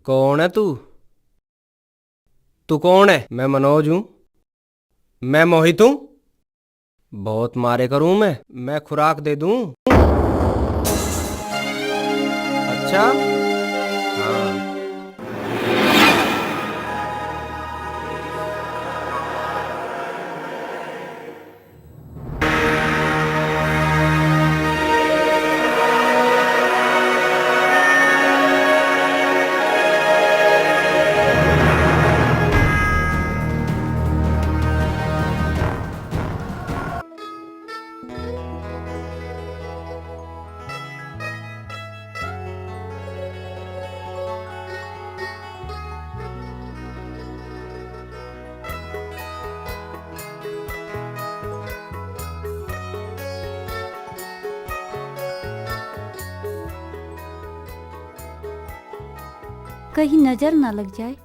कौन है तू? तू कौन है? मैं मनोज हूं। मैं मोहित हूं। बहुत मारे करूं मैं खुराक दे दूं। अच्छा हाँ। कहीं नजर ना लग जाए।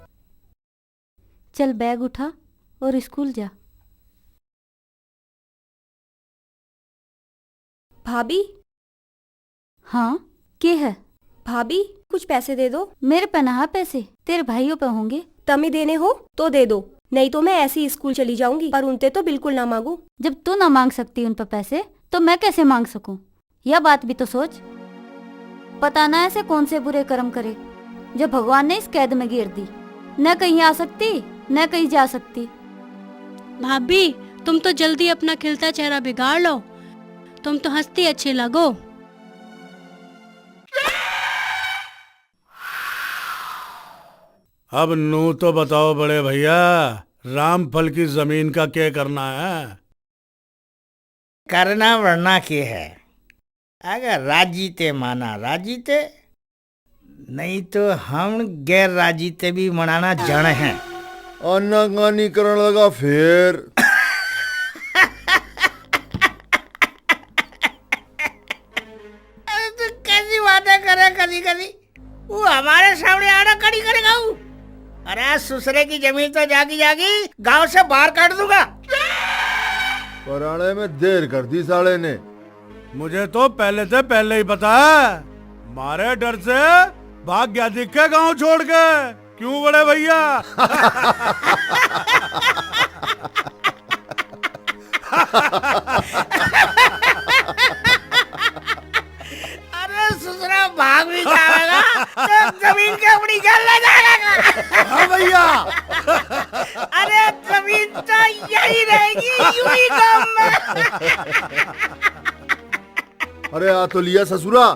चल बैग उठा और स्कूल जा। भाभी। हाँ क्या है? भाभी कुछ पैसे दे दो। मेरे पे नहा पैसे, तेरे भाइयों पे होंगे। तमी देने हो तो दे दो, नहीं तो मैं ऐसे ही स्कूल चली जाऊंगी, पर उनसे तो बिल्कुल ना मांगू। जब तू ना मांग सकती उन पे पैसे तो मैं कैसे मांग सकूं? यह बात भी तो सोच। पता ना ऐसे कौन से बुरे कर्म करे जो भगवान ने इस कैद में गिर दी। न कहीं आ सकती न कहीं जा सकती। भाभी तुम तो जल्दी अपना खिलता चेहरा बिगाड़ लो, तुम तो हंसती अच्छी लगो। अब नू तो बताओ बड़े भैया, रामफल की जमीन का क्या करना है? करना वरना के है। अगर राजी ते माना राजी ते, नहीं तो हम गैर राजी ते भी मनाना जन है। आनाकानी करने लगा फिर। अरे तू कैसी बातें करे कभी कभी? वो हमारे सामने आना कड़ी करेगा वो। अरे ससुरे की जमीन तो जागी जागी गांव से बाहर काट दूंगा। पराने में देर कर दी साले ने। मुझे तो पहले से पहले ही पता है, मारे डर से भाग गया दिख के गाँव छोड़ के। क्यों बड़े भैया? अरे ससुरा भाग भी जाएगा तो जमीन के अपनी जान ले जाएगा। हाँ भैया। अरे जमीन तो यही रहेगी यूं ही गाँव में। अरे आ तो लिया ससुरा।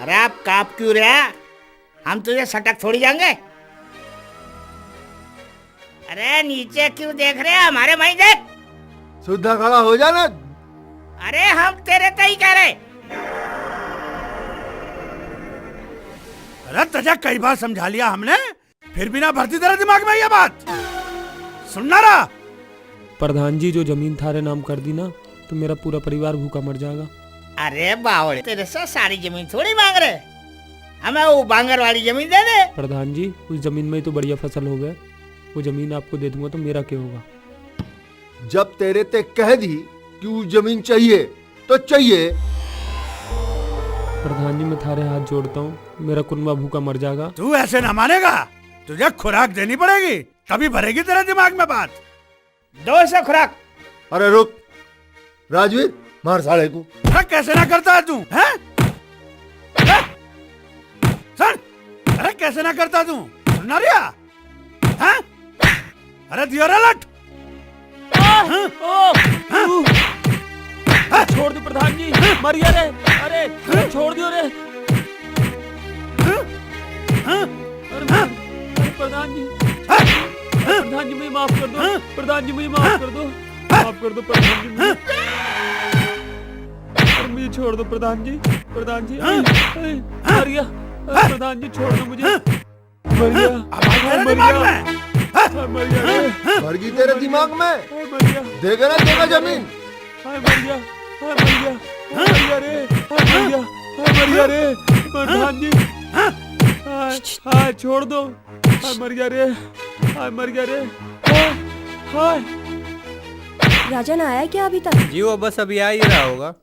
अरे आप काप क्यों रहे? हम तुझे सटक थोड़ी जाएंगे। अरे नीचे क्यों देख रहे हैं? हमारे भाई देख। सीधा खड़ा हो जाना। अरे हम तेरे तो ही कह रहे। अरे तुझे कई बार समझा लिया हमने, फिर भी ना भरती तेरे दिमाग में ये बात। सुनना रहा। प्रधान जी जो जमीन थारे नाम कर दी ना तो मेरा पूरा परिवार भूखा मर जाएगा। अरे बावड़े, तेरे से सारी जमीन थोड़ी मांग रहे, हमें वो बांगर वाली जमीन दे दे। प्रधान जी उस जमीन में ही तो बढ़िया फसल हो गए, वो जमीन आपको दे दूंगा तो मेरा क्या होगा? जब तेरे ते कह दी कि वो जमीन चाहिए तो चाहिए। प्रधान जी मैं थारे हाथ जोड़ता हूँ, मेरा कुनबा भूखा मर जाएगा। तू ऐसे ना मानेगा, तुझे खुराक देनी पड़ेगी तभी भरेगी तेरे दिमाग में बात। दो से खुराक। अरे रुक राजवीर, मार साले को। अरे कैसे ना करता है तू? हैं? सुन, अरे कैसे ना करता तू? सुनना रिया? हैं? अरे दियो रे लट। छोड़ दो प्रधान जी, मरिया रे। अरे छोड़ दियो रे। प्रधान जी, प्रधान जी मुझे माफ कर दो। प्रधान जी मुझे माफ कर दो। माफ कर दो प्रधान जी मुझे। मुझे छोड़ दो प्रधान जी। प्रधान जी मरिया। प्रधान जी छोड़ दो मुझे। मरिया तेरे दिमाग में भर गई तेरे दिमाग में। देगा ना देगा जमीन। छोड़ दो। मर गया रे, मर गया रे। राजन आया क्या अभी तक? जी वो बस अभी आ ही रहा होगा।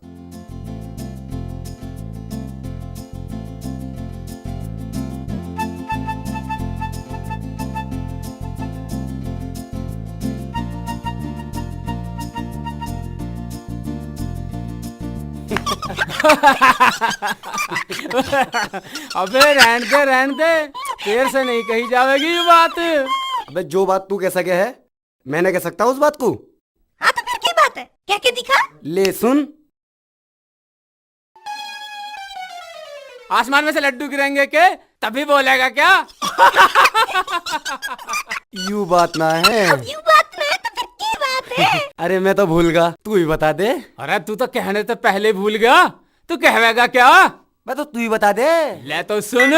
अबे रहने दे, देर से नहीं कही जाएगी ये बात। अबे जो बात तू कह सके है मैं नहीं कह सकता उस बात को। हाँ तो फिर क्या बात है? क्या क्या दिखा? ले सुन। आसमान में से लड्डू गिरेंगे के तभी बोलेगा क्या? यू बात ना है। यू बात नहीं तो फिर क्या बात है? अरे मैं तो भूल गया, तू ही बता दे। अरे तू तो कहने से पहले भूल गया, तू कहवेगा क्या? मैं तो तू ही बता दे। ले तो सुन।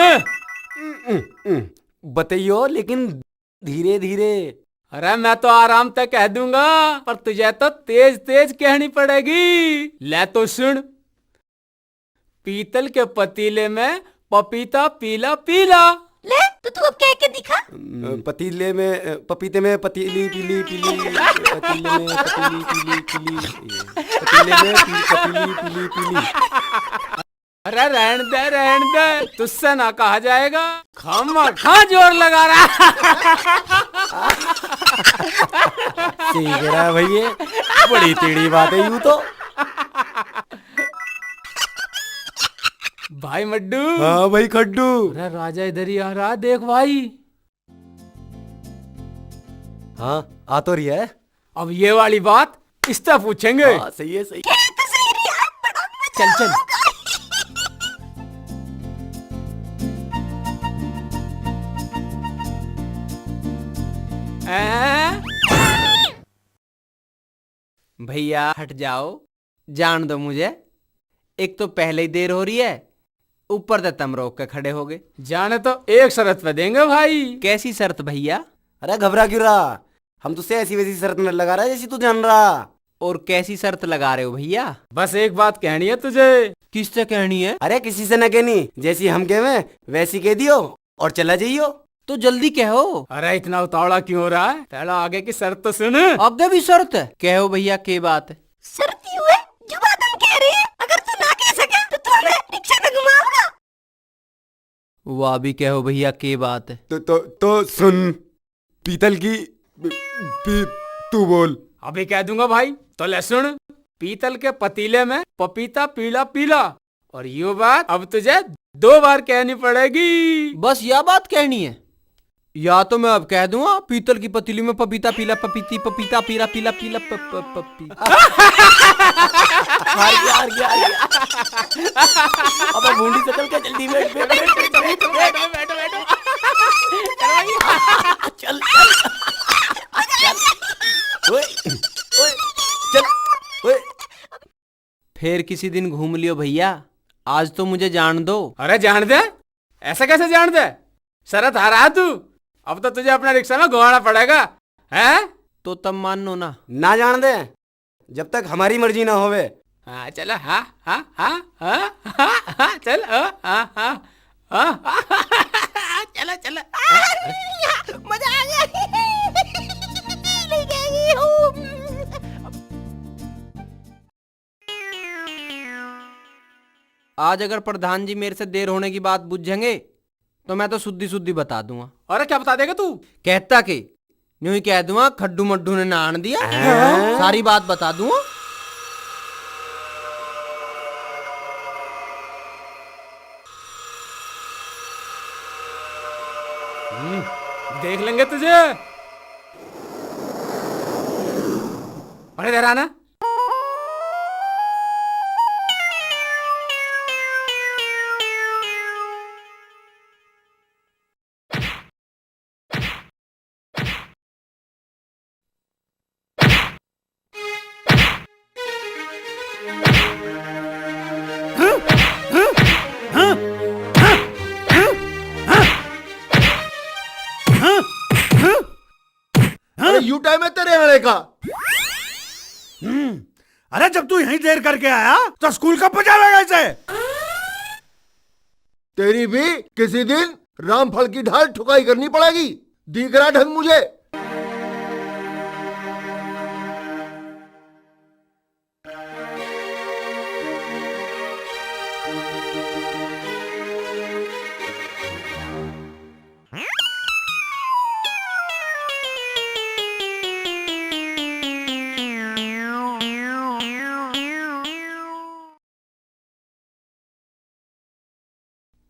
बताइयो लेकिन धीरे धीरे। अरे मैं तो आराम से कह दूंगा, पर तुझे तो तेज तेज कहनी पड़ेगी। ले तो सुन। पीतल के पतीले में पपीता पीला पीला। ले तो तू अब कह के दिखा। पतीले में पपीते में पतीली पीली पीली, पतीले में पतीली पीली पीली, पतीले में पतीली पीली पीली। अरे रहन दे, तुझसे ना कहा जाएगा। खा जोर लगा रहा। सही कह रहा है भैया, बड़ी टेढ़ी बात है यूं तो। भाई मड्डू। हाँ भाई खड्डू। अरे राजा इधर ही आ रहा, देख भाई। हाँ आ तो रही है। अब ये वाली बात इससे पूछेंगे। हाँ सही है सही। चल चल। भैया हट जाओ, जान दो मुझे। एक तो पहले ही देर हो रही है, ऊपर से तुम रोक के खड़े हो गए। जाने तो एक शर्त पे देंगे भाई। कैसी शर्त भैया? अरे घबरा क्यों रहा, हम तुझसे ऐसी वैसी शर्त न लगा रहे जैसी तू जान रहा। और कैसी शर्त लगा रहे हो भैया? बस एक बात कहनी है तुझे। किससे कहनी है? अरे किसी से न कहनी, जैसी हम कहे वैसी कह दियो और चला जाइयो। तो जल्दी कहो। अरे इतना उतावला क्यों हो रहा है? पहला आगे की शर्त तो सुन। आगे भी शर्त है? कहो भैया के बात है? शर्त यूं है, जो बात हम कह रहे हैं अगर तू ना कह सके तो तू हमें रिक्शा में घुमाओगा। वाह भी कहो भैया के बात है? तो सुन। पीतल की तू बोल। अभी कह दूंगा भाई, तो ले सुन। पीतल के पतीले में पपीता पीला पीला। और ये बात अब तुझे 2 बार कहनी पड़ेगी। बस यह बात कहनी है? या तो मैं अब कह दूंगा पीतल की पतीली में पपीता पीला पपीती पपीता पीला पीला पीला पपी। हार गया। अब बूंदी से चल के जल्दी बैठ चल चल। फिर किसी दिन घूम लियो भैया, आज तो मुझे जान दो। अरे जान दे? ऐसा कैसे जान दे? शरत हारा तू, अब तो तुझे अपना रिक्शा में घुमाना पड़ेगा। हैं? तो तब मानो ना? ना जान दे जब तक हमारी मर्जी ना होवे। हाँ चल। चल। चलो चलो। मजा आ गया। आज अगर प्रधान जी मेरे से देर होने की बात बुझेंगे तो मैं तो शुद्धि बता दूंगा। अरे क्या बता देगा तू? कहता के यूं ही कह दूंगा खड्डू मड्डू ने ना आन दिया। सारी बात बता दूंगा। देख लेंगे तुझे। अरे इधर आना। मैं तेरे आने का। अरे जब तू यहीं देर करके आया तो स्कूल कब पहुंचावेगा इसे? तेरी भी किसी दिन रामफल की ढाल ठुकाई करनी पड़ेगी, दिख रहा ढंग मुझे।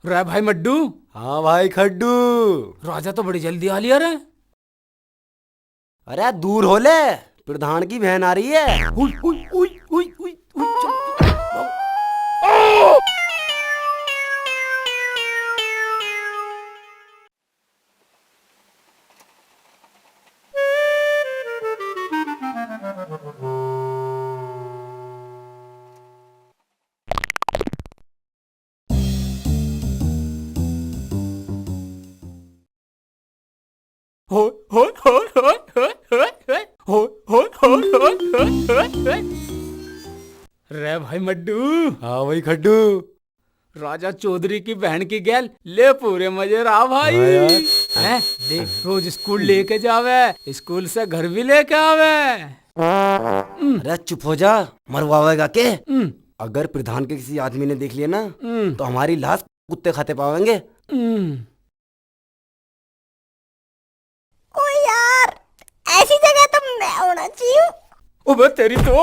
रे भाई मड्डू, हाँ भाई खड्डू। राजा तो बड़ी जल्दी आ लिया रे। अरे दूर हो ले, प्रधान की बहन आ रही है। हुई हुई हुई हुई हुई हुई, चल, चल। हो हो हो हो हो हो हो हो हो हो हो। रे भाई मड्डू, हाँ भाई खड्डू। राजा चौधरी की बहन की गैल ले पूरे मजे रहा भाई। हाँ यार। हैं देख, रोज स्कूल लेके जावे, स्कूल से घर भी लेके आवे। अरे चुप हो जा, मरवाएगा के। अगर प्रधान के किसी आदमी ने देख लिया ना तो हमारी लाश कुत्ते खाते पावेंगे। ओ यार, ऐसी जगह तो मैं होना चाहिए। अबे तेरी तो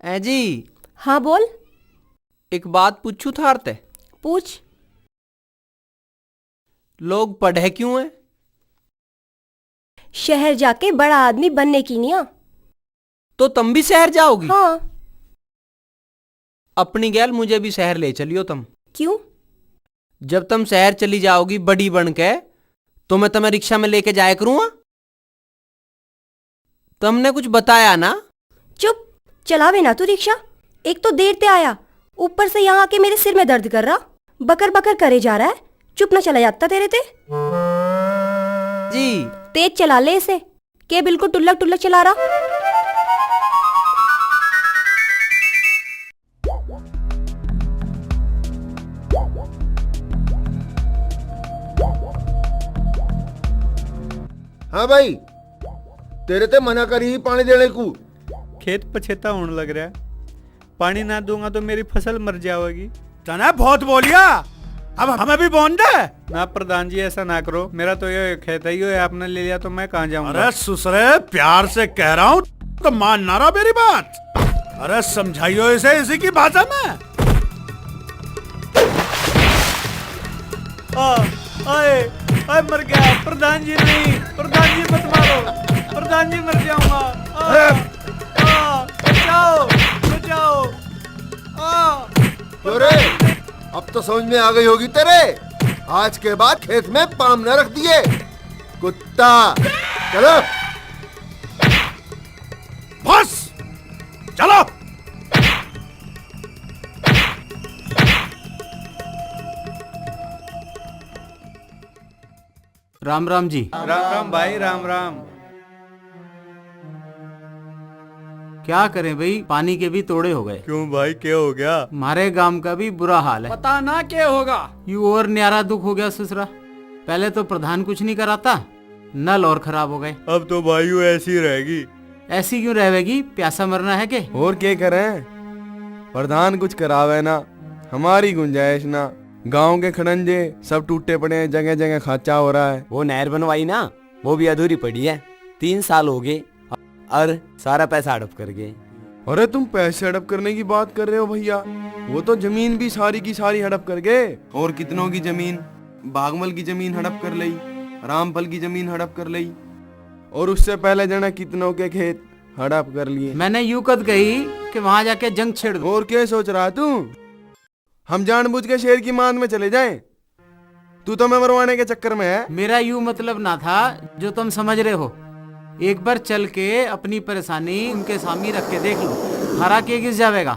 ए जी, हाँ बोल। एक बात पूछू थारते। पूछ। लोग पढ़े क्यों हैं? शहर जाके बड़ा आदमी बनने की निया। तो तुम भी शहर जाओगी? हाँ। अपनी गैल मुझे भी शहर ले चलियो तुम। क्यों? जब तुम शहर चली जाओगी बड़ी बन के, तो मैं तुम्हें रिक्शा में लेके जाया करूंगा। तुमने कुछ बताया ना? चुप, चलावे ना तू रिक्शा। एक तो देर से आया, ऊपर से यहाँ आके मेरे सिर में दर्द कर रहा, बकर बकर करे जा रहा है। चुप ना चला जाता तेरे ते। जी तेज चला ले इसे, के बिल्कुल टुल्लक टुल्लक चला रहा। हाँ भाई, तेरे ते मना करी पानी देने को। खेत पछेता होने लग रहा है, पानी ना दूंगा तो मेरी फसल मर जाएगी। तना बहुत बोलिया, अब हमें भी बोन दे ना। प्रधान जी ऐसा ना करो, मेरा तो ये खेत ही है, आपने ले लिया तो मैं कहाँ जाऊंगा। अरे सुसरे, प्यार से कह रहा हूँ तो मान ना रहा मेरी बात। अरे समझाइयो इसे इसी की भाषा में। आए मर गया। प्रधान जी नहीं, प्रधान जी मत मारो, प्रधान जी मर जाऊंगा। बचाओ बचाओ। अरे अब तो समझ में आ गई होगी तेरे। आज के बाद खेत में पाम न रख दिए कुत्ता। चलो बस चलो। राम राम जी। राम राम भाई, राम राम। क्या करें भाई, पानी के भी तोड़े हो गए। क्यों भाई, क्या हो गया? हमारे गांव का भी बुरा हाल है, पता ना क्या होगा। यू और न्यारा दुख हो गया ससुरा। पहले तो प्रधान कुछ नहीं कराता, नल और खराब हो गए। अब तो भाई ऐसी रहेगी। ऐसी क्यों रहेगी, प्यासा मरना है के? और क्या करें, प्रधान कुछ करावे ना, हमारी गुंजाइश ना। गांव के खड़ंजे सब टूटे पड़े हैं, जगह जगह खाचा हो रहा है। वो नहर बनवाई ना, वो भी अधूरी पड़ी है। 3 साल हो गए और सारा पैसा हड़प कर गए। अरे तुम पैसे हड़प करने की बात कर रहे हो भैया, वो तो जमीन भी सारी की सारी हड़प कर गए। और कितनों की जमीन, बागमल की जमीन हड़प कर ली, रामफल की जमीन हड़प कर ली, और उससे पहले जना कितनों के खेत हड़प कर लिए। मैंने यूं कद गई कि वहां जाके जंग छेड़ दो। और क्या सोच रहा तू, हम जानबूझ के शेर की मान में चले जाएं? तू तो मैं मरवाने के चक्कर में है। मेरा यूं मतलब ना था जो तुम समझ रहे हो। एक बार चल के अपनी परेशानी उनके सामने रख के देख लो, हरा के गिर जाएगा।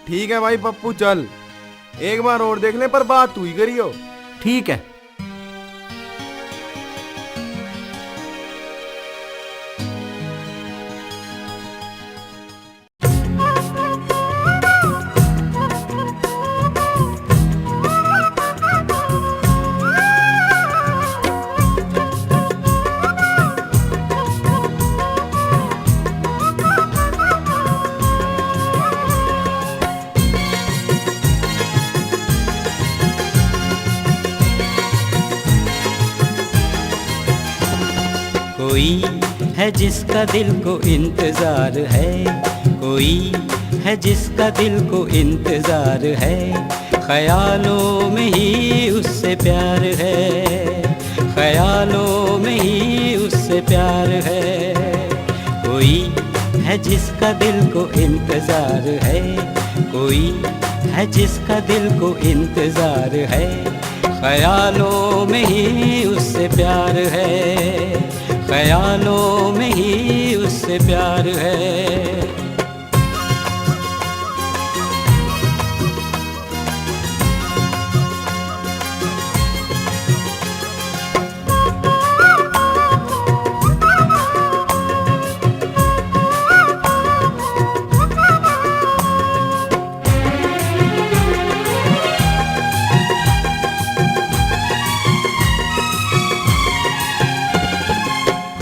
ठीक है भाई पप्पू, चल एक बार और देख ले, पर बात तू ही करियो। ठीक है। कोई है जिसका दिल को इंतजार है, कोई है जिसका दिल को इंतजार है, ख्यालों में ही उससे प्यार है, ख्यालों में ही उससे प्यार है। कोई है जिसका दिल को इंतजार है, कोई है जिसका दिल को इंतजार है, ख्यालों में ही उससे प्यार है, ख्यालों में ही उससे प्यार है।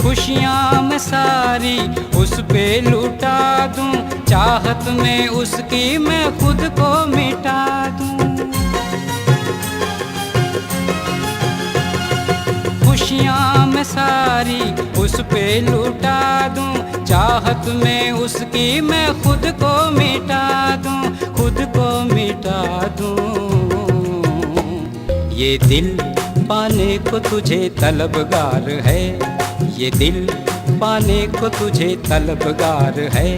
खुशियाँ मैं सारी उस पे लुटा दूं, चाहत में उसकी मैं खुद को मिटा दूं। खुशियाँ मैं सारी उस पे लुटा दूं, चाहत में उसकी मैं खुद को मिटा दूं, खुद को मिटा दूं। ये दिल पाने को तुझे तलबगार है, ये दिल पाने को तुझे तलबगार है,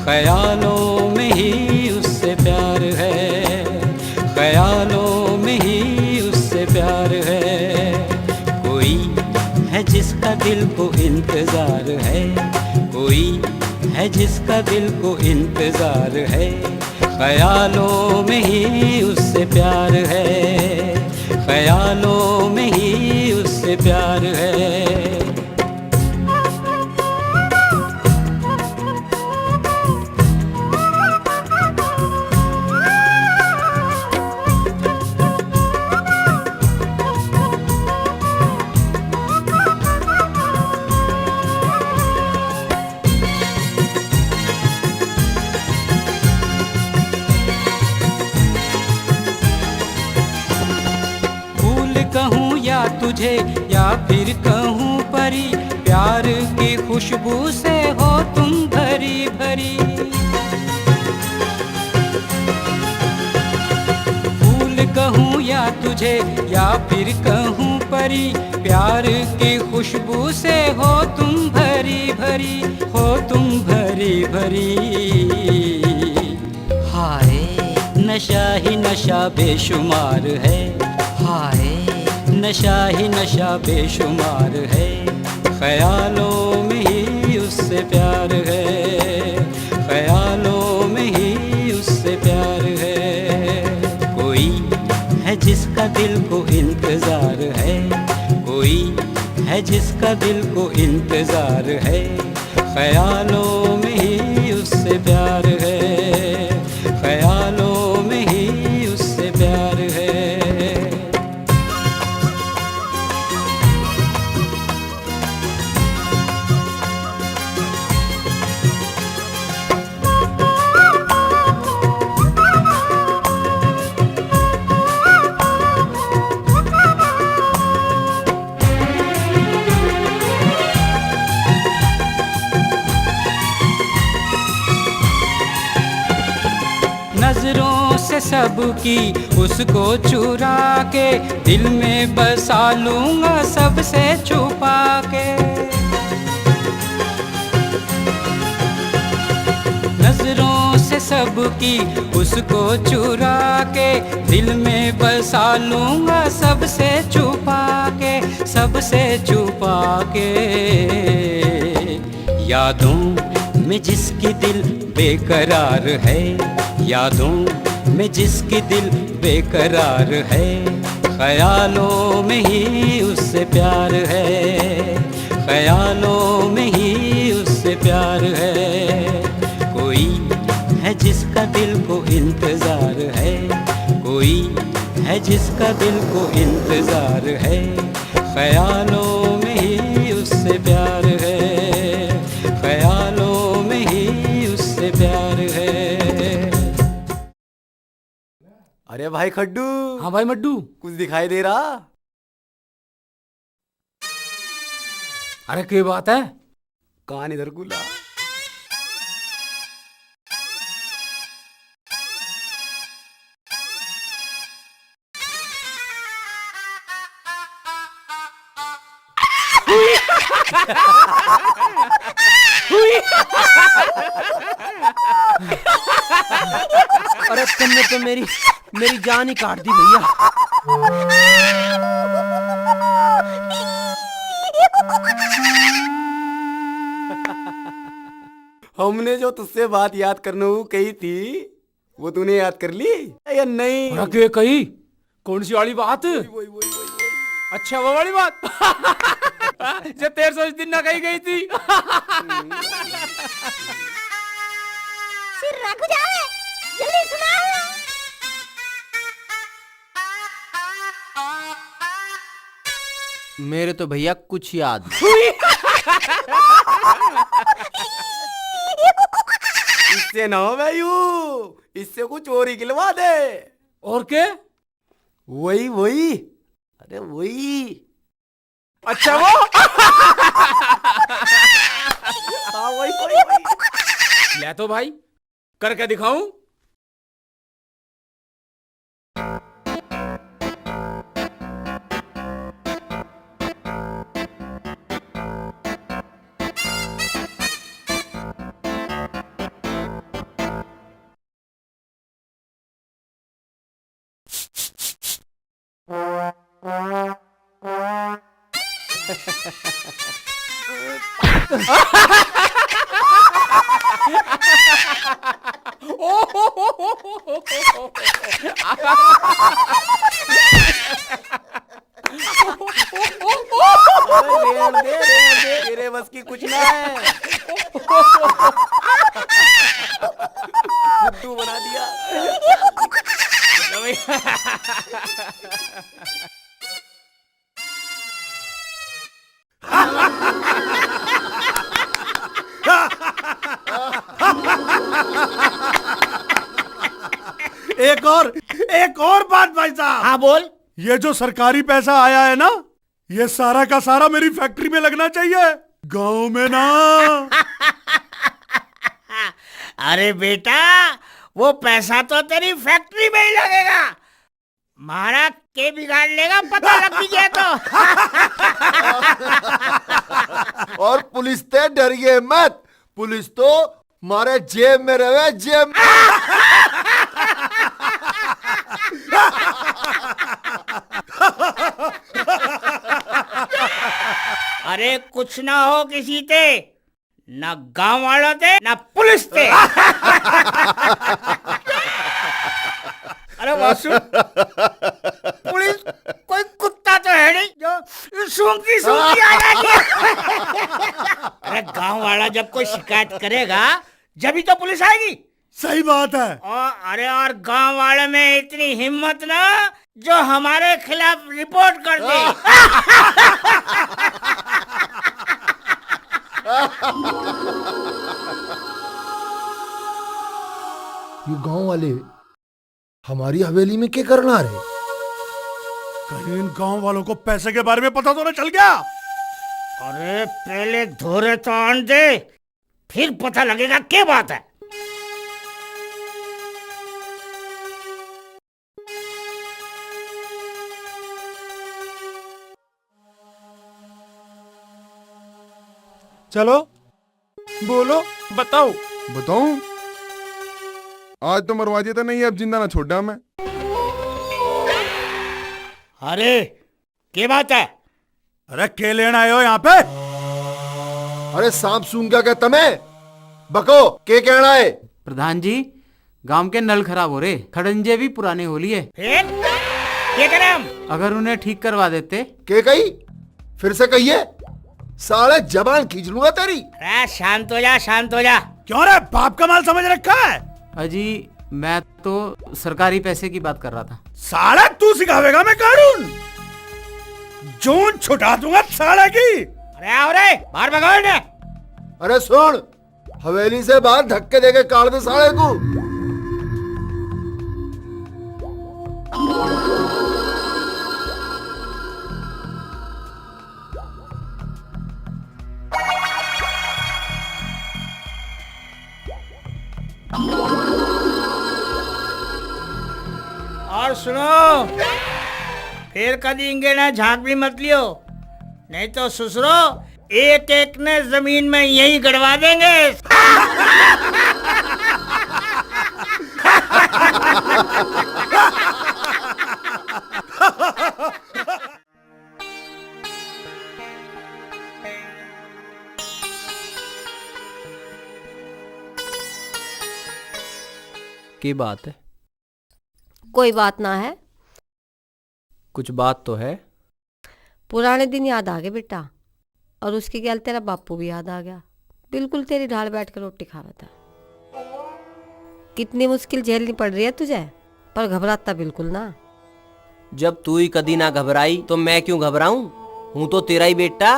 ख्यालों में ही उससे प्यार है, ख्यालों में ही उससे प्यार है। कोई है जिसका दिल को इंतजार है, कोई है जिसका दिल को इंतजार है, ख्यालों में ही उससे प्यार है, ख्यालों में ही उससे प्यार है। कहूँ या तुझे या फिर कहूँ परी, प्यार की खुशबू से हो तुम भरी भरी। फूल कहूँ या तुझे या फिर कहूँ परी, प्यार की खुशबू से हो तुम भरी भरी, हो तुम भरी भरी। हाय नशा ही नशा बेशुमार है, हाय नशा ही नशा बेशुमार है, ख्यालों में ही उससे प्यार है, ख्यालों में ही उससे प्यार है। कोई है जिसका दिल को इंतजार है, कोई है जिसका दिल को इंतजार है, ख्यालों में ही उससे प्यार है, ख्यालों में ही उससे प्यार है। नजरों से सबकी उसको चुरा के, दिल में बसा लूंगा सबसे छुपा के। नजरों से सबकी उसको चुरा के, दिल में बसा लूंगा सबसे छुपा के, सबसे छुपा के। यादों में जिसकी दिल बेकरार है, यादों में जिसकी दिल बेकरार है, ख्यालों में ही उससे प्यार है, ख्यालों में ही उससे प्यार है। कोई है जिसका दिल को इंतजार है, कोई है जिसका दिल को इंतजार है, ख्यालों में ही उससे प्यार है, ख्यालों में ही उससे प्यार है। अरे भाई खड्डू। हाँ भाई मड्डू। कुछ दिखाई दे रहा? अरे क्या बात है? कान इधर को ला। अरे तुमने तो मेरी मेरी जान ही काट दी भैया। हमने जो तुझसे बात याद करने को कही थी वो तूने याद कर ली या नहीं? अरे क्या कही? कौन सी वाली बात? अच्छा वो वाली बात जो 1300 दिन ना कही गई थी। सिर रख जाए, जल्दी सुनाओ। मेरे तो भैया कुछ याद इससे ना हो भाई, इससे कुछ और ही गिलवा दे। और क्या? वही वही, अरे वही। अच्छा वो हाँ वही वही वही। ले तो भाई करके दिखाऊं? रेड़ दे तेरे बस की कुछ ना है। बुद्धू बना दिया। एक और बात भाई साहब। हाँ बोल। ये जो सरकारी पैसा आया है ना, ये सारा का सारा मेरी फैक्ट्री में लगना चाहिए, गांव में ना। अरे बेटा, वो पैसा तो तेरी फैक्ट्री में ही लगेगा। महाराज के बिगाड़ लेगा, पता लग भी गया तो। और पुलिस से डरिए मत, पुलिस तो मारे जेब में रहे, जेब में। अरे कुछ ना हो किसी ते, ना गांव वालों थे ना पुलिस थे। अरे वासु, पुलिस कोई कुत्ता तो है नहीं जो सूंघती सूंघती आ जाएगी। अरे गांव वाला जब कोई शिकायत करेगा जब ही तो पुलिस आएगी। सही बात है। और गांव वाले में इतनी हिम्मत ना जो हमारे खिलाफ रिपोर्ट कर दे। ये गांव वाले हमारी हवेली में क्या करना रहे? कहीं इन गांव वालों को पैसे के बारे में पता तो न चल गया? अरे पहले धोरे तो आन दे, फिर पता लगेगा क्या बात है। चलो बोलो। बताओ। बताऊं? आज तो मरवा दिया था, नहीं अब जिंदा ना छोड़ा मैं। अरे क्या बात है? अरे के लेना आए हो यहाँ पे? अरे सांप सूंघ क्या तमें? बको के कहना है? प्रधान जी, गांव के नल खराब हो रहे, खड़ंजे भी पुराने हो लिए। फिर क्या करें हम? अगर उन्हें ठीक करवा देते। के कही? फिर से कहिए, साले जबान खींच लूंगा तेरी। अरे शांत हो जा, शांत हो जा। क्यों रे, बाप का माल समझ रखा है? अजी मैं तो सरकारी पैसे की बात कर रहा था। साला तू सिखावेगा मैं कानून? जून छुटा दूंगा साला की। अरे आओ रे, बाहर भगाओ इन्हें। अरे सुन, हवेली से बाहर धक्के देके काट दे साले को। और सुनो, फिर कभी इंगेना झांक भी मत लियो, नहीं तो ससुरो एक एक ने जमीन में यही गड़वा देंगे। की बात है? कोई बात ना है। कुछ बात तो है। पुराने दिन याद आ गए बेटा, और उसके गैल तेरा बापू भी याद आ गया। बिल्कुल तेरी ढाल बैठ कर रोटी खा रहा था। कितनी मुश्किल झेलनी पड़ रही है तुझे, पर घबराता बिल्कुल ना। जब तू ही कदी ना घबराई तो मैं क्यों घबराऊं? हूं तो तेरा ही बेटा।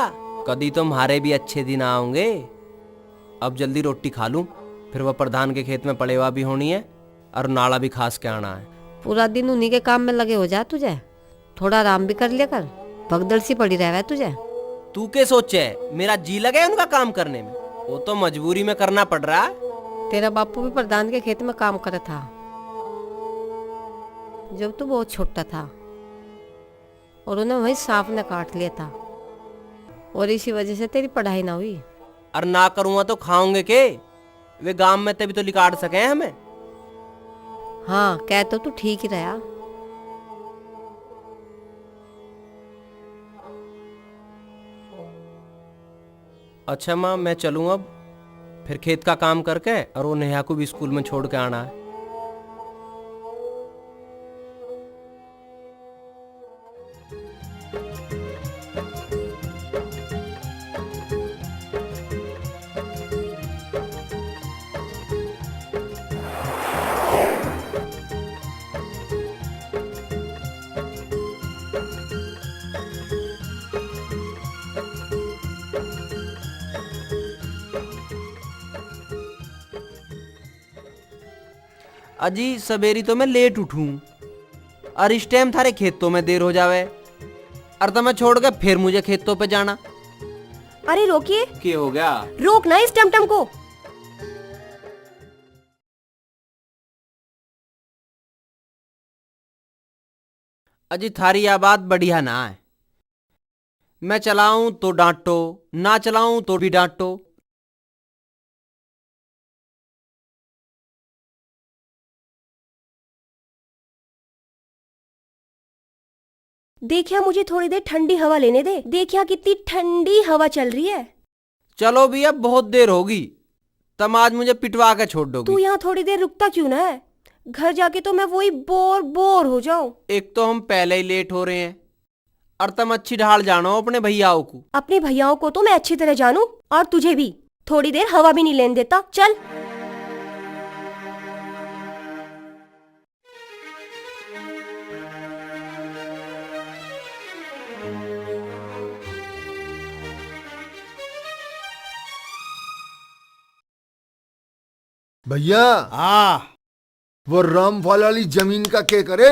कदी तुम्हारे भी अच्छे दिन आओगे। अब जल्दी रोटी खा लूं, फिर वह प्रधान के खेत में पड़ेवा भी होनी है और नाला भी खास के आना है। पूरा दिन उन्हीं के काम में लगे हो जा तुझे, थोड़ा आराम भी कर लिया कर। भगदड़ सी पड़ी रहे तुझे। तू क्या सोचे मेरा जी लगे उनका काम करने में? वो तो मजबूरी में करना पड़ रहा है। तेरा बापू भी प्रधान के खेत में काम कर था जब तू बहुत छोटा था, और उन्हें वही सांप ने काट लिया था, और इसी वजह से तेरी पढ़ाई ना हुई। और ना करूँगा तो खाओगे के? वे गांव में तभी तो लिकाड़ सके हमें। हाँ, कह तो तू ठीक ही रहा। अच्छा माँ, मैं चलूँ अब, फिर खेत का काम करके, और वो नेहा को भी स्कूल में छोड़ के आना है। अजी सवेरी तो मैं लेट उठूं, और इस टाइम थारे खेतों में देर हो जावे, और तो मैं छोड़ के फिर मुझे खेतों पे जाना। अरे रोकिए। क्या हो गया? रोक ना इस टमटम को। अजी थारी यह बात बढ़िया ना है। मैं चलाऊं तो डांटो, ना चलाऊं तो भी डांटो। देखिया, मुझे थोड़ी देर ठंडी हवा लेने दे। देखिया कितनी ठंडी हवा चल रही है। चलो भी, अब बहुत देर होगी, तब आज मुझे पिटवा के छोड़ दोगी। तू यहाँ थोड़ी देर रुकता क्यों ना है? घर जाके तो मैं वही बोर बोर हो जाऊं। एक तो हम पहले ही लेट हो रहे हैं, और तुम अच्छी ढाल जानो अपने भैयाओं को। अपने भैयाओं को तो मैं अच्छी तरह जानू, और तुझे भी। थोड़ी देर हवा भी नहीं लेने देता। चल। भैया, हाँ, वो रामफल वाली जमीन का क्या करे?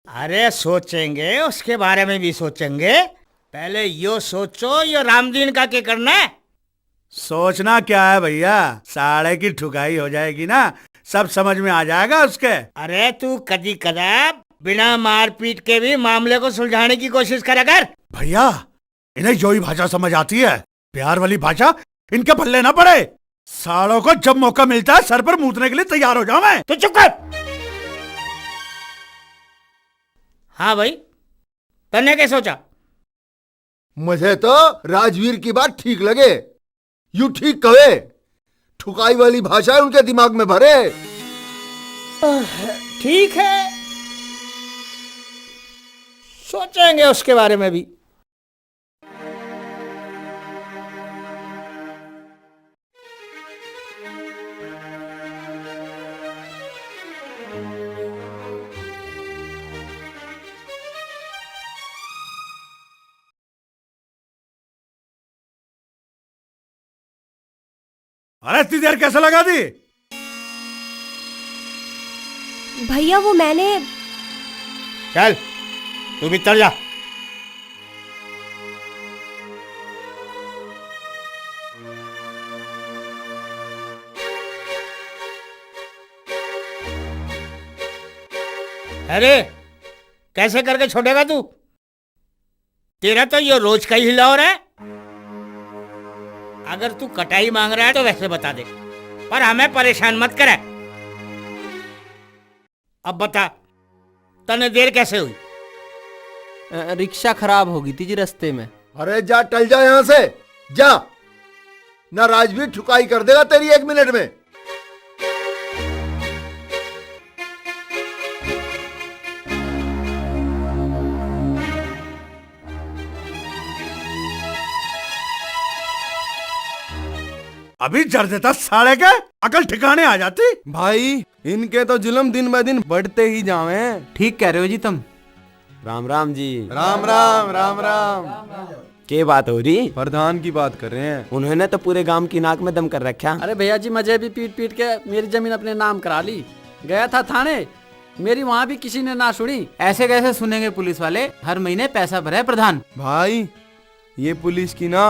अरे सोचेंगे, उसके बारे में भी सोचेंगे। पहले यो सोचो, यो रामदीन का क्या करना है? सोचना क्या है भैया, साढ़े की ठुकाई हो जाएगी ना, सब समझ में आ जाएगा उसके। अरे तू कदी कदा बिना मारपीट के भी मामले को सुलझाने की कोशिश करा कर। भैया, इन्हें जो ही भाषा समझ आती है, प्यार वाली भाषा इनके पल्ले ना पड़े। सालों को जब मौका मिलता है सर पर मूतने के लिए तैयार हो जाऊं मैं। तो चुप कर। हाँ भाई, तन्ने क्या सोचा? मुझे तो राजवीर की बात ठीक लगे। यू ठीक कहे, ठुकाई वाली भाषा उनके दिमाग में भरे। ठीक है, सोचेंगे उसके बारे में भी। अरे इतनी देर कैसे लगा दी? भैया वो मैंने। चल तू भीतर जा। अरे कैसे करके छोड़ेगा तू? तेरा तो ये रोज का ही हिलावर है। अगर तू कटाई मांग रहा है तो वैसे बता दे, पर हमें परेशान मत करे। अब बता, तने देर कैसे हुई? रिक्शा खराब हो गई थी जी रास्ते में। अरे जा, टल जा यहां से, जा, ना राजवीर ठुकाई कर देगा तेरी 1 मिनट में। अभी जर देता साले के, अकल ठिकाने आ जाती। भाई इनके तो जुल्म दिन ब दिन बढ़ते ही जावे। ठीक कह रहे हो जी तुम। राम राम जी। राम राम राम राम। के बात हो रही? प्रधान की बात कर रहे हैं। उन्होंने तो पूरे गांव की नाक में दम कर रखा। अरे भैया जी, मजे भी पीट पीट के मेरी जमीन अपने नाम करा ली। गया था थाने, मेरी वहाँ भी किसी ने ना सुनी। ऐसे कैसे सुनेंगे पुलिस वाले? हर महीने पैसा भरे प्रधान। भाई ये पुलिस की ना,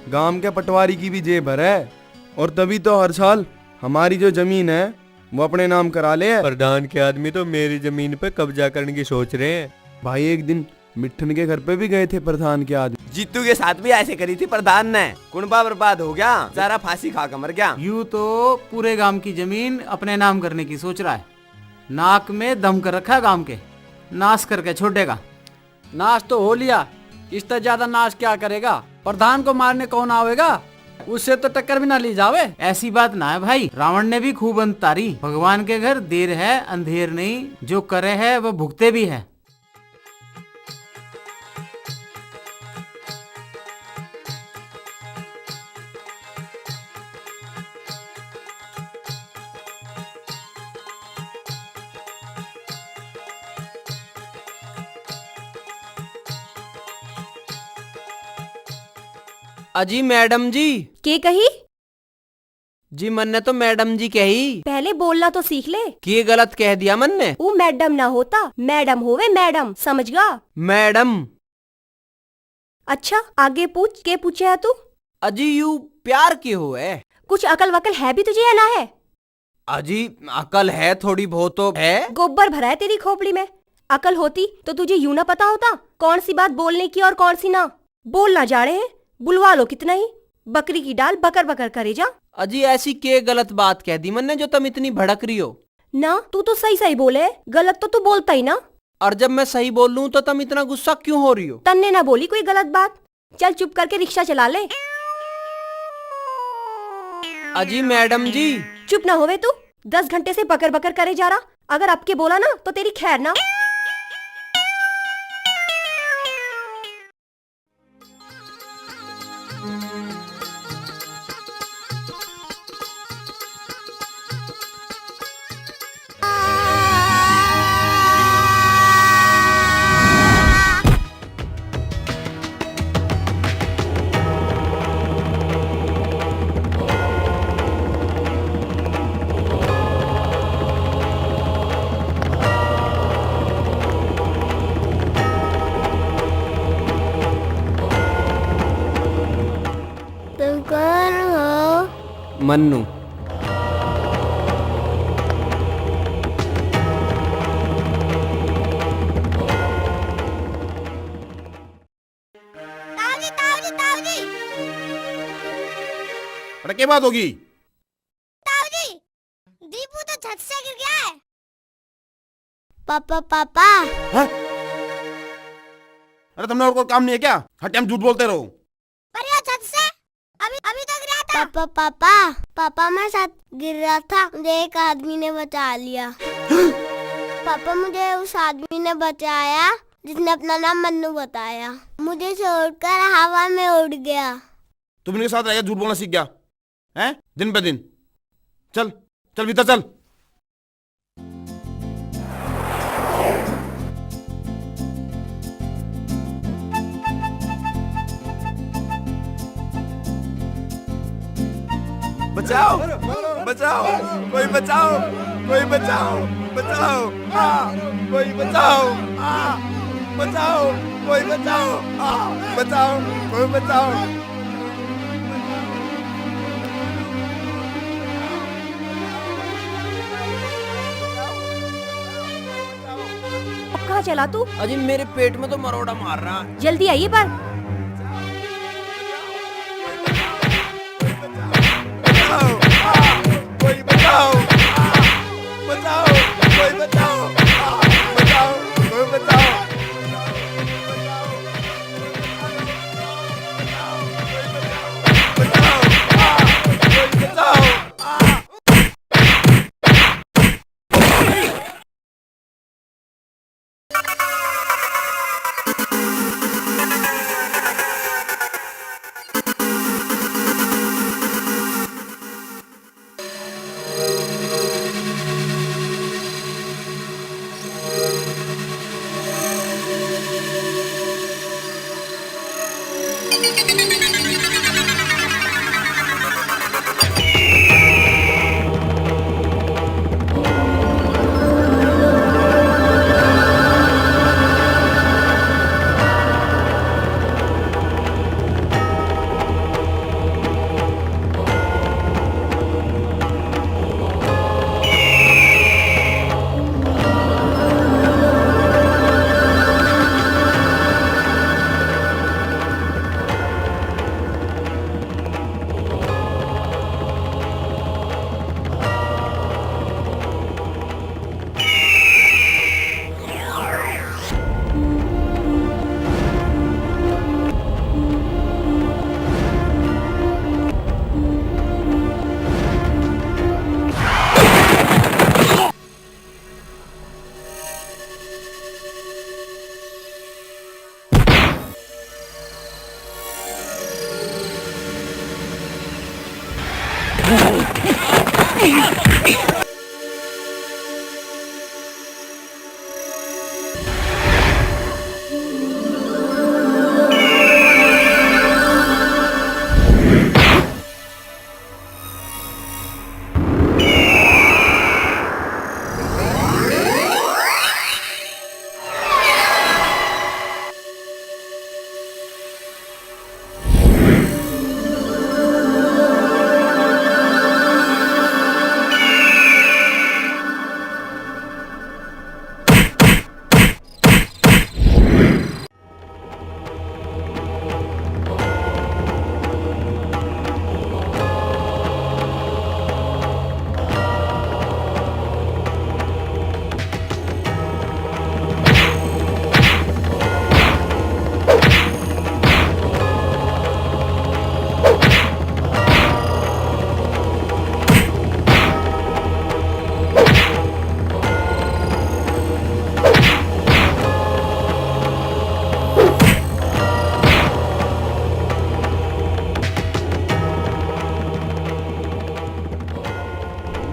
गांव के पटवारी की भी जेब भर है, और तभी तो हर साल हमारी जो जमीन है वो अपने नाम करा ले। प्रधान के आदमी तो मेरी जमीन पे कब्जा करने की सोच रहे हैं। भाई एक दिन मिठन के घर पे भी गए थे प्रधान के आदमी। जीतू के साथ भी ऐसे करी थी प्रधान ने, कुनबा बर्बाद हो गया, सारा फांसी खा कर मर गया। यूं तो पूरे गांव की जमीन अपने नाम करने की सोच रहा है। नाक में दम कर रखा है गांव के, नाश करके छोड़ेगा। नाश तो हो लिया, इससे ज्यादा नाश क्या करेगा? प्रधान को मारने कौन आवेगा? उससे तो टक्कर भी ना ली जावे। ऐसी बात ना है भाई, रावण ने भी खूब अंत तारी। भगवान के घर देर है अंधेर नहीं, जो करे है वो भुगते भी है। अजी मैडम जी। के कही? जी मन ने तो मैडम जी कही। पहले बोलना तो सीख ले। के गलत कह दिया मन ने? वो मैडम ना होता, मैडम होवे मैडम, समझ गा? मैडम। अच्छा आगे पूछ, के पूछे है तू? अजी यू प्यार के हो है? कुछ अकल वकल है भी तुझे या ना है? अजी अकल है, थोड़ी बहुत तो है। गोबर भरा है तेरी खोपड़ी में। अकल होती तो तुझे यूं ना पता होता कौन सी बात बोलने की और कौन सी ना। बोलना जा रहे हैं, बुलवा लो कितना ही, बकरी की डाल बकर बकर करे जा। अजी ऐसी के गलत बात कह दी मन ने जो तुम इतनी भड़क रही हो? ना तू तो सही सही बोले, गलत तो तू बोलता ही ना। और जब मैं सही बोल लूं तो तुम इतना गुस्सा क्यों हो रही हो? तन्ने ना बोली कोई गलत बात। चल चुप करके रिक्शा चला ले। अजी मैडम जी। चुप ना होवे तू, 10 घंटे से बकर बकर करे जा रहा। अगर अब के बोला ना तो तेरी खैर ना। मन्नू। अरे क्या बात होगी? दीपू तो छत से गिर गया है। पापा पापा। है? अरे तुमने और कोई काम नहीं है क्या? हर टाइम झूठ बोलते रहो। पर ये छत से अभी तो गिरा था। पापा पापा पापा मैं छत गिर रहा था, मुझे एक आदमी ने बचा लिया। पापा मुझे उस आदमी ने बचाया जिसने अपना नाम मन्नू बताया। मुझे छोड़कर हवा में उड़ गया। तुम इनके साथ रह झूठ बोलना सीख गया हैं? दिन पे दिन। चल चल भीतर चल। बचाओ बचाओ, कोई बचाओ, कोई बचाओ, बचाओ, कोई बचाओ, बचाओ, कोई बचाओ, बचाओ, कोई बचाओ। कहाँ कहाँ चला तू? अजी मेरे पेट में तो मरोड़ा मार रहा है। जल्दी आइए पर। कोई बचाओ, बचाओ, कोई बचाओ, बचाओ, कोई बचाओ।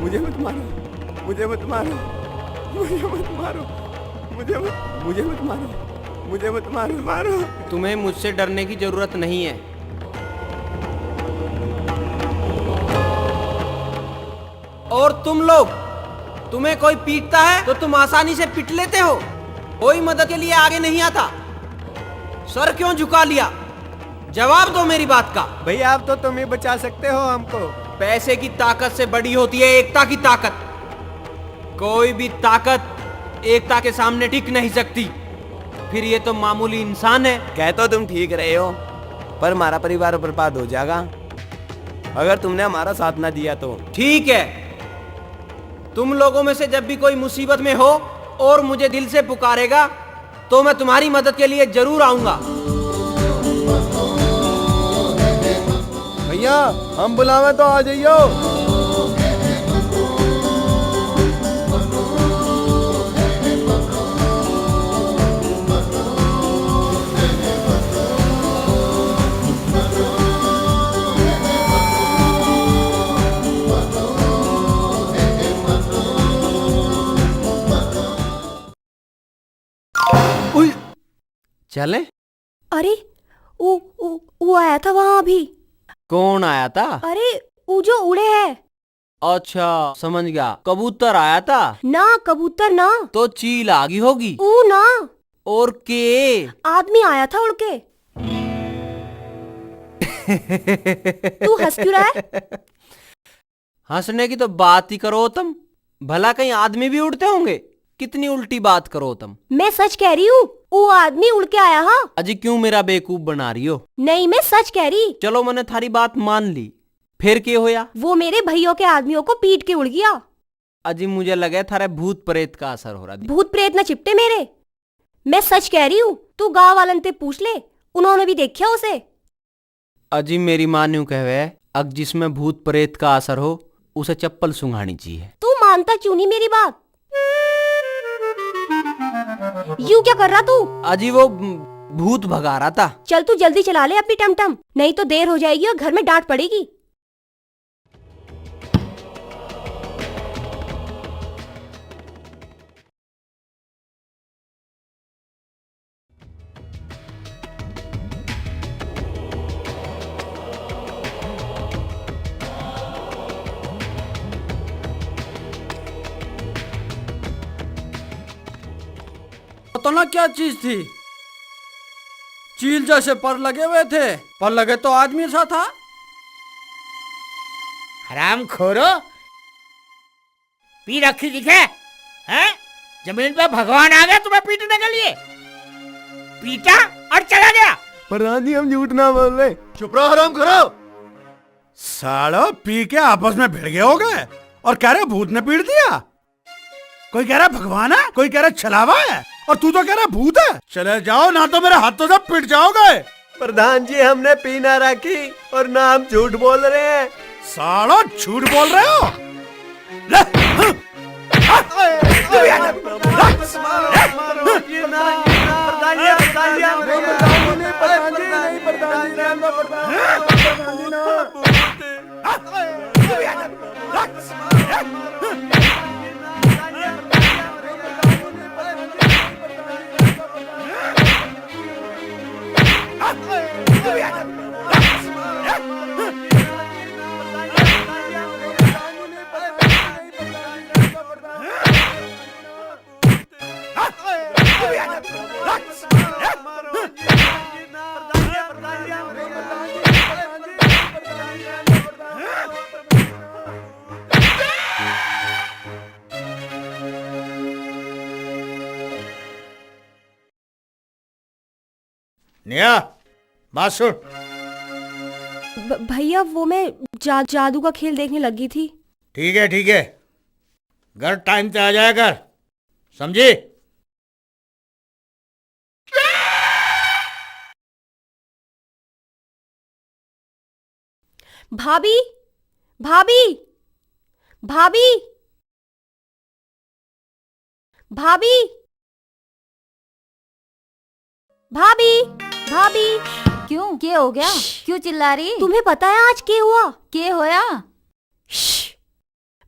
मुझे मत मारो, मुझे मत मारो, मुझे मत मारो, मुझे मत मारो, मुझे मत मारो, मारो। तुम्हें मुझसे डरने की जरूरत नहीं है। और तुम लोग, तुम्हें कोई पीटता है तो तुम आसानी से पिट लेते हो, कोई मदद के लिए आगे नहीं आता। सर क्यों झुका लिया? जवाब दो मेरी बात का। भैया आप तो तुम ही बचा सकते हो हमको। पैसे की ताकत से बड़ी होती है एकता की ताकत। कोई भी ताकत एकता के सामने टिक नहीं सकती। फिर ये तो मामूली इंसान है। कह तो तुम ठीक रहे हो, पर हमारा परिवार बर्बाद हो जाएगा अगर तुमने हमारा साथ ना दिया तो। ठीक है, तुम लोगों में से जब भी कोई मुसीबत में हो और मुझे दिल से पुकारेगा तो मैं तुम्हारी मदद के लिए जरूर आऊंगा। भैया हम बुलावे तो आ जाइयो। चले? अरे वो आया था वहाँ अभी। कौन आया था? अरे वो जो उड़े है। अच्छा समझ गया, कबूतर आया था ना। कबूतर ना तो चील आ गई होगी। ऊ ना। और के आदमी आया था उड़ के। तू हंस क्यों रहा है? हंसने की तो बात ही करो तुम। भला कहीं आदमी भी उड़ते होंगे? कितनी उल्टी बात करो तुम। मैं सच कह रही हूँ, वो आदमी उड़ के आया। हाँ अजी क्यों मेरा बेवकूफ बना रही हो? नहीं, मैं सच कह रही। चलो मैंने थारी बात मान ली, फिर क्या होया? वो मेरे भैयों के आदमियों को पीट के उड़ गया। अजी मुझे लगे थारे भूत प्रेत का असर हो रहा। भूत प्रेत न चिपटे मेरे, मैं सच कह रही हूँ। तू गाँव वालन से पूछ ले, उन्होंने भी देखा उसे। अजी मेरी माँ न्यू कहवे, अग जिसमें भूत प्रेत का असर हो उसे चप्पल सुंघानी चाहिए। तू मानता क्यों नहीं मेरी बात? यू क्या कर रहा तू? अजी वो भूत भगा रहा था। चल तू जल्दी चला ले अपनी टमटम, नहीं तो देर हो जाएगी और घर में डांट पड़ेगी। तो ना क्या चीज थी? चील जैसे पर लगे हुए थे, पर लगे तो आदमी सा था। हराम खोरो, पी रखी दिखे हैं? जमीन पे भगवान आ गया तुम्हें पीटने के लिए, पीटा और चला गया। प्रधान जी हम झूठ ना बोल रहे। चुप रहो हराम करो। सालो पी के आपस में भिड़ गए हो गए और कह रहे भूत ने पीट दिया। कोई कह रहा भगवान है, कोई कह रहा छलावा है, और तू तो कह रहा भूत है। चले जाओ ना तो मेरे हाथों से पिट जाओगे। प्रधान जी हमने पी ना रखी और ना हम झूठ बोल रहे हैं। सालो झूठ बोल रहे हो? निया बात सुन। भैया वो मैं जादू का खेल देखने लगी थी। ठीक है, घर टाइम से आ जाया कर, समझी? भाभी भाभी भाभी भाभी भाभी भाभी। क्यों, क्या हो गया? क्यों चिल्ला रही? तुम्हें पता है आज क्या हुआ? क्या होया?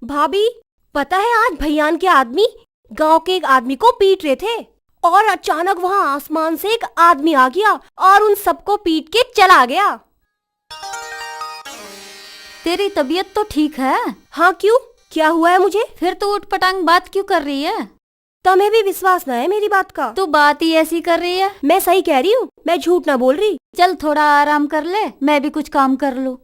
भाभी पता है, आज भैयान के आदमी गांव के एक आदमी को पीट रहे थे और अचानक वहां आसमान से एक आदमी आ गया और उन सबको पीट के चला गया। तेरी तबीयत तो ठीक है? हाँ क्यों, क्या हुआ है मुझे? फिर तो उठ पटांग बात क्यों कर रही है? तुम्हें भी विश्वास न है मेरी बात का? तू बात ही ऐसी कर रही है। मैं सही कह रही हूँ, मैं झूठ ना बोल रही। चल थोड़ा आराम कर ले, मैं भी कुछ काम कर लूं।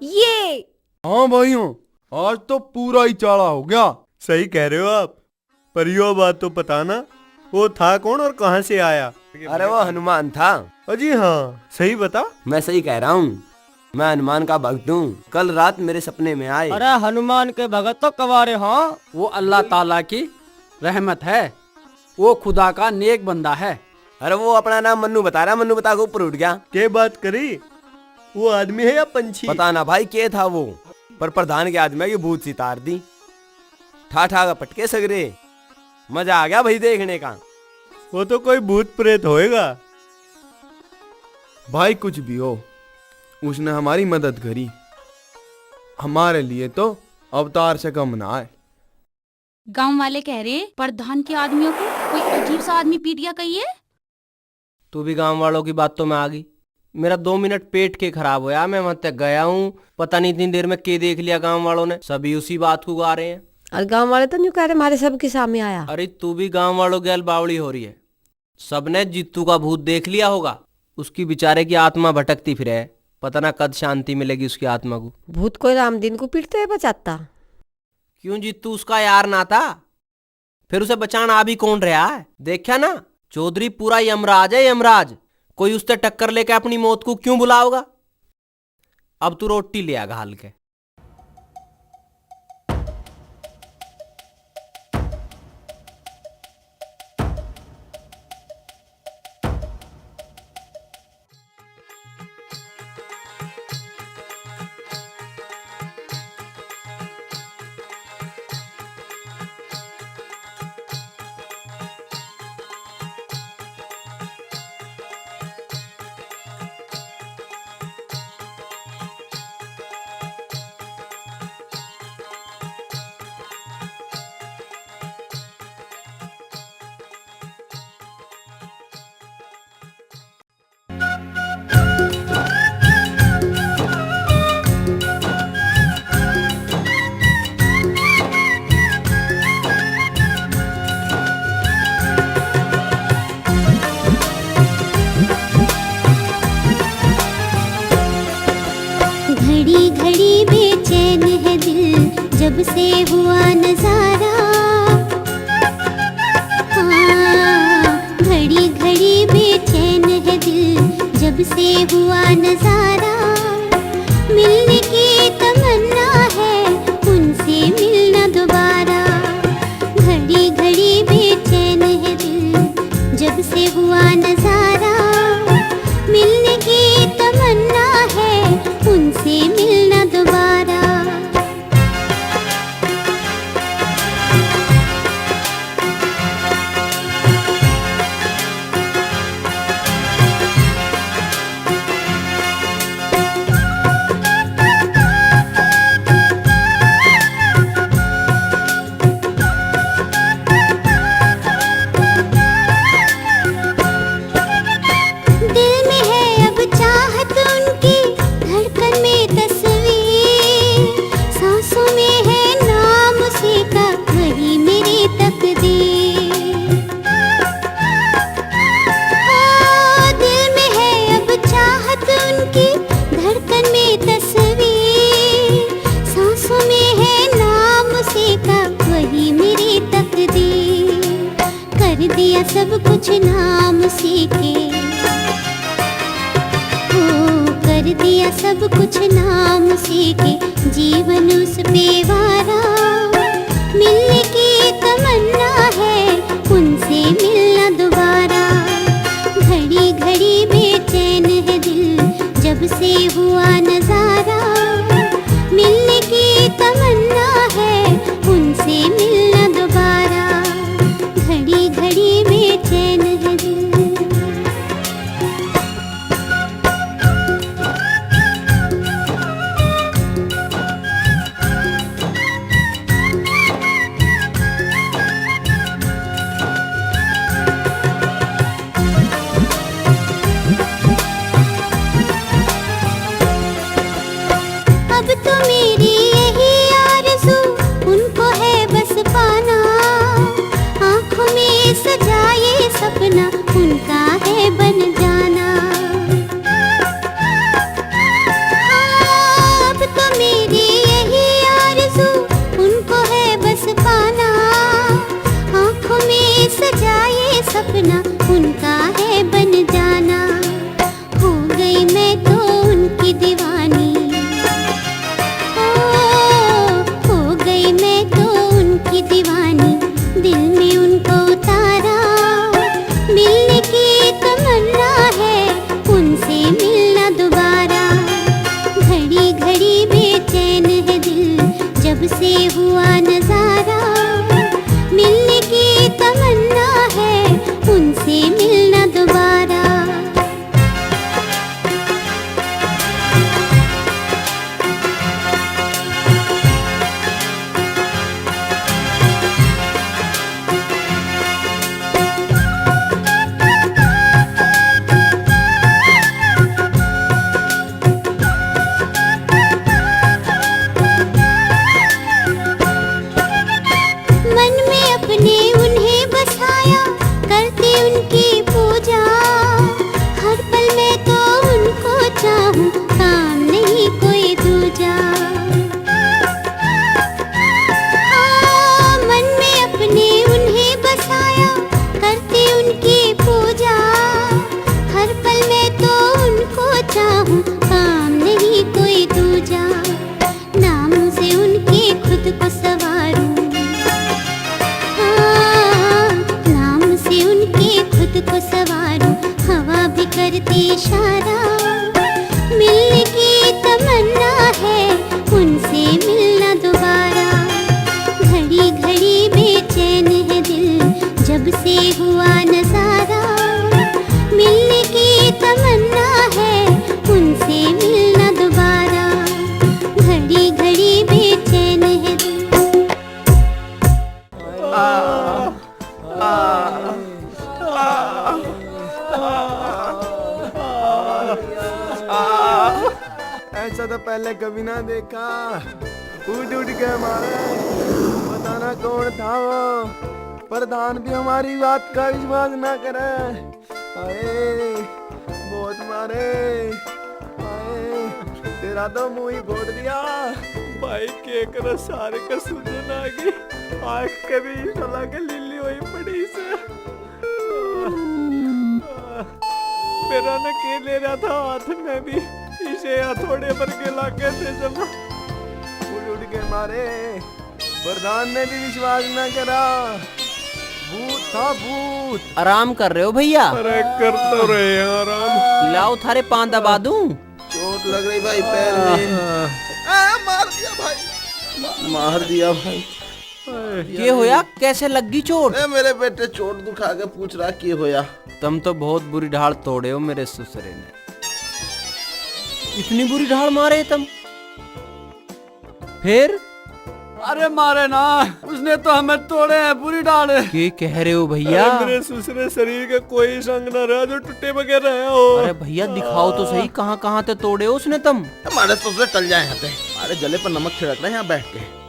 ये हाँ भाइयों, आज तो पूरा ही चाड़ा हो गया। सही कह रहे हो आप, पर यो बात तो पता ना, वो था कौन और कहाँ से आया? अरे वो हनुमान था। अजी हाँ, सही बता। मैं सही कह रहा हूँ, मैं हनुमान का भक्त हूँ। कल रात मेरे सपने में आए। अरे हनुमान के भगत तो कवारे। हाँ वो अल्लाह ताला की रहमत है, वो खुदा का नेक बंदा है। अरे वो अपना नाम मन्नू बता रहा, मन्नू बता के ऊपर उठ गया। क्या बात करी? वो आदमी है या पंछी? पता ना भाई क्या था वो, पर प्रधान के आदमी की भूत सी तार दी। ठा ठा का पटके सगरे, मजा आ गया भाई देखने का। वो तो कोई भूत प्रेत होएगा। भाई कुछ भी हो, उसने हमारी मदद करी। हमारे लिए तो अवतार से कम ना है। गांव वाले कह रहे प्रधान के आदमियों को कोई अजीब सा आदमी पीट गया कहिए। तू भी गांव वालों की बात तो मैं आ गई। मेरा 2 मिनट पेट के खराब होया, मैं वहां तक गया हूँ, पता नहीं इतनी देर में के देख लिया गांव वालों ने, सभी उसी बात को गा रहे हैं। और गांव वाले तो न्यू कह रहे हमारे सबके सामने आया। अरे तू भी गांव वालों गैल बावड़ी हो रही है। सबने जीतू का भूत देख लिया होगा, उसकी बेचारे की आत्मा भटकती फिरे, पता ना कद शांति मिलेगी उसकी आत्मा को। भूत कोई रामदीन को पीटते हुए बचाता? क्यों जीतू उसका यार ना था, फिर उसे बचाना अभी कौन रहा है? देखा ना, चौधरी पूरा यमराज है, यमराज। कोई उससे टक्कर लेके अपनी मौत को क्यों बुलाओगा? अब तू रोटी ले आ घाल के। घड़ी घड़ी बेचैन है दिल जब से हुआ नजारा। हाँ, घड़ी घड़ी बेचैन है दिल जब से हुआ नजारा। मिलने की तमन्ना है उनसे मिलना दोबारा। घड़ी घड़ी बेचैन है दिल जब से हुआ नजारा। मिलने की तमन्ना है उनसे मिलना दोबारा। दिल में है अब चाहत उनकी, धड़कन में तस्वीर, सांसों में है नाम उसी का, वही मेरी तकदीर। हाँ, दिल में है अब चाहत उनकी, धड़कन में तस्वीर, सांसों में है नाम उसी का, वही मेरी तकदीर। कर दिया सब कुछ नाम उसी के, कर दिया सब कुछ नाम उसी के, जीवन उस पे वारा। मिलने की तमन्ना है उनसे मिलना दोबारा। घड़ी घड़ी बेचैन है दिल जब से हुआ नजारा। मिलने की तमन्ना है उनसे मिलना दोबारा। घड़ी घड़ी बेचैन है दिल। अब तो मेरी यही आरज़ू उनको है बस पाना। आँखों में सजाए सपना उनका है बन जाना। हाँ, अब तो मेरी यही आरज़ू उनको है बस पाना। आँखों में सजाए सपना उनका है बन जाना। हो गई मैं तो उनकी दीवानी, हो गई मैं तो उनकी दीवानी। दिल में उनको उतारा। मिलने की तमन्ना है उनसे मिलना दोबारा। घड़ी घड़ी बेचैन है दिल जब से हुआ नजारा। मिलने की तमन्ना है उनसे मिलना दोबारा। करते इशारा, मिलने की तमन्ना है उनसे मिलना दोबारा। घड़ी घड़ी बेचैन है दिल जब से हुआ नजारा, मिलने की तमन्ना है उनसे मिलना दोबारा। घड़ी घड़ी बेचैन है दिल। ऐसा तो पहले कभी ना देखा। उठ उठ के मारे, बताना कौन था वो। प्रधान भी हमारी बात का विश्वास ना करे। आए बहुत मारे, आए तेरा तो मुंह ही फोड़ दिया। भाई के कर सारे का सुजन आ गई, आँख के भी सला के लिल्ली हुई पड़ी से। मेरा न के ले रहा था हाथ में भी, इसे हथौड़े पर गिला के थे जब उड़ के मारे। प्रधान ने भी विश्वास न करा, भूत था भूत। आराम कर रहे हो भैया? अरे कर तो रहे हैं आराम। लाओ थारे पांव दबा दूं। चोट लग रही भाई पैर में। मार दिया भाई, मार दिया भाई। के होया? कैसे लगी चोट? मेरे बेटे चोट दुखा के पूछ रहा के होया। तुम तो बहुत बुरी ढाल तोड़े हो मेरे ससुरे ने। इतनी बुरी ढाल मारे तुम? फिर? अरे मारे ना, उसने तो हमें तोड़े हैं बुरी डाल। के कह रहे हो भैया? मेरे ससुरे शरीर का कोई संग न रहा जो टूटे बगैर है। अरे भैया दिखाओ तो सही, कहाँ कहाँ ते तोड़े हो उसने तुम? हमारे ससुरे टल जाए यहाँ पे, हमारे गले पर नमक छिड़क रहे हैं यहाँ बैठ के।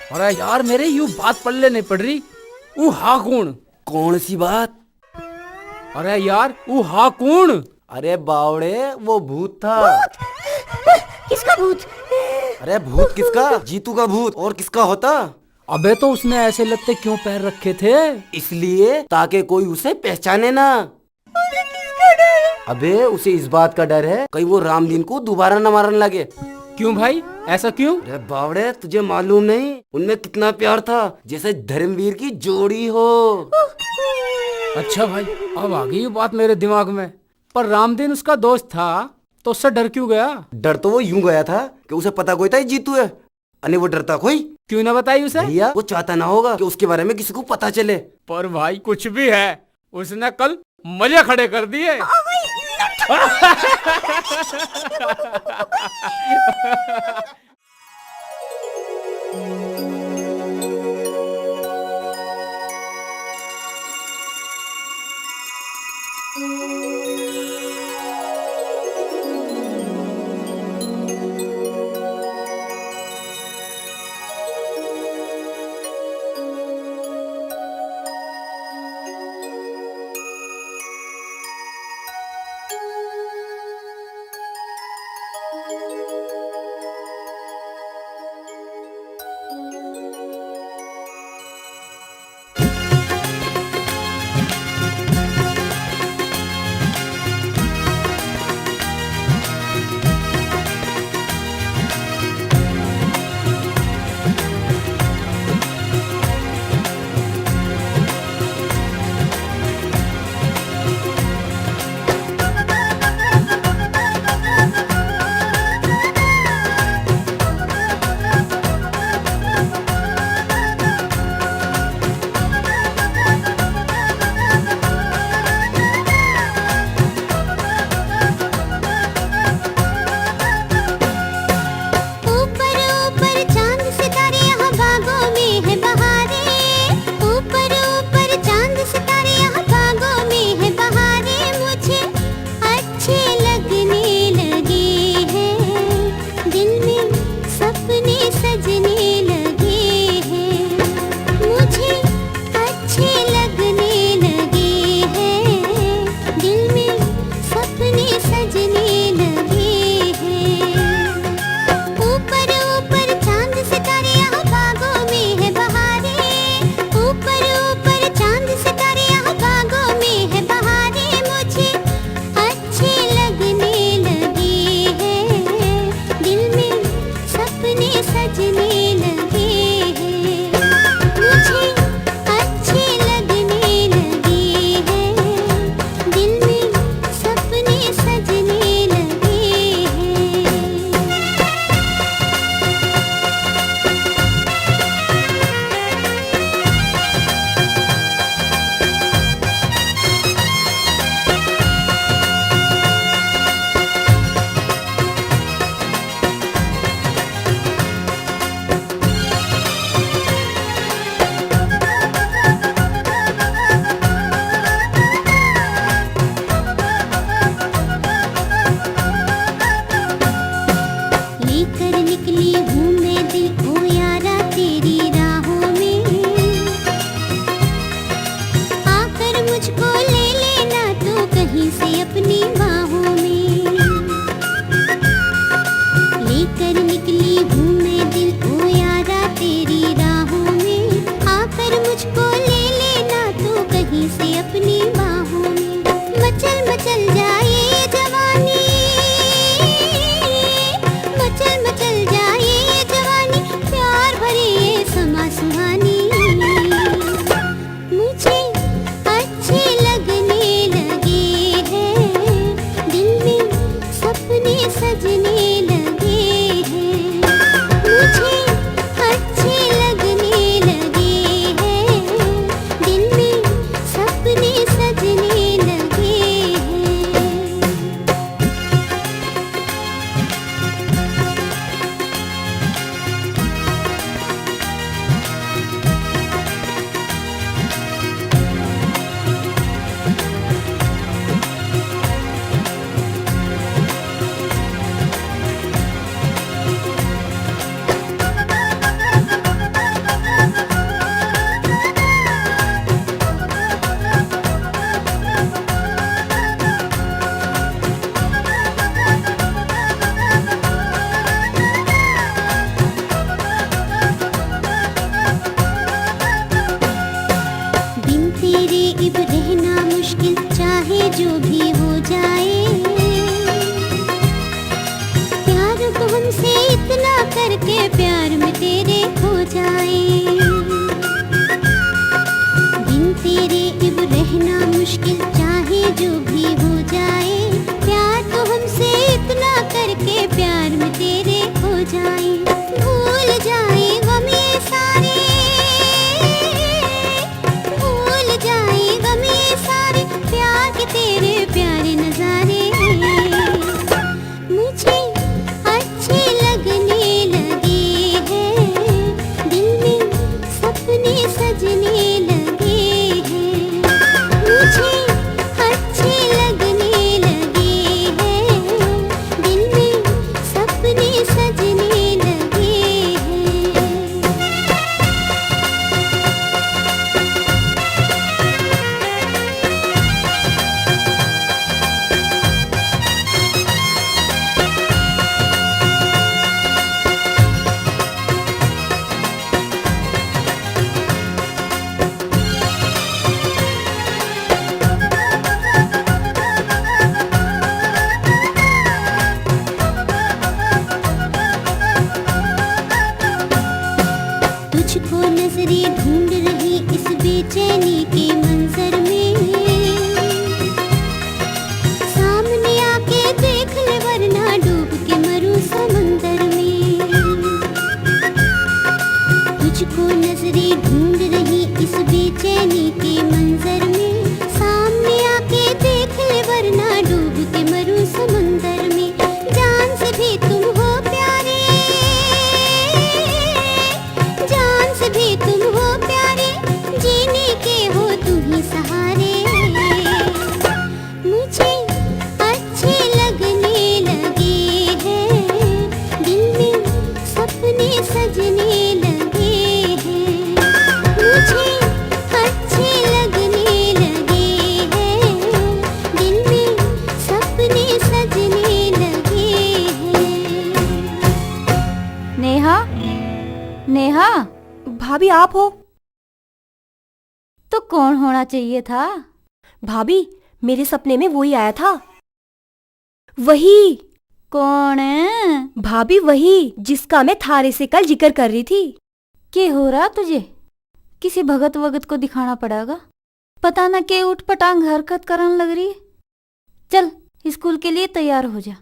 अरे यार मेरे यूं बात पल्ले नहीं पड़ रही। ऊ हा कौन? कौन सी बात? अरे यार ऊ हा कौन? अरे बावड़े वो भूत था। किसका भूत? अरे भूत किसका? जीतू का भूत, और किसका होता? अबे तो उसने ऐसे लत्ते क्यों पैर रखे थे? इसलिए ताकि कोई उसे पहचाने ना। अबे उसे इस बात का डर है कहीं वो रामदीन को दोबारा न मारने लगे। क्यों भाई, ऐसा क्यों? अरे बावड़े तुझे मालूम नहीं उनमें कितना प्यार था, जैसे धर्मवीर की जोड़ी हो। अच्छा भाई, अब आ गई ये बात मेरे दिमाग में। पर रामदीन उसका दोस्त था तो उससे डर क्यों गया? डर तो वो यूं गया था कि उसे पता कोई था ये जीतू है, अने वो डरता कोई। क्यों ना बताई उसे? भैया वो चाहता ना होगा कि उसके बारे में किसी को पता चले। पर भाई कुछ भी है, उसने कल मजे खड़े कर दिए। बेचैनी के मंजर में, सामने आके देख ले वरना डूब के मरूं समंदर में। तुझको नजरें ढूंढ रही इस बेचैनी के मंजर में, सामने आके देख ले वरना डूब के मरूं समंदर में। जान से भी तुम हो प्यारे, जान से भी तुम हो प्यारे, जीने के हो तुम ही सहारे। मुझे अच्छे लगने लगे हैं, दिल में सपने सजने लगे हैं। मुझे अच्छे लगने लगे हैं, दिल में सपने सजने लगे हैं। नेहा, नेहा, भाभी आप हो? तो कौन होना चाहिए था? भाभी मेरे सपने में वही आया था। वही। कौन है? भाभी वही जिसका मैं थारे से कल जिक्र कर रही थी। क्या हो रहा तुझे? किसी भगत वगत को दिखाना पड़ेगा। पता न के उठ पटांग हरकत करने लग रही है। चल स्कूल के लिए तैयार हो जा।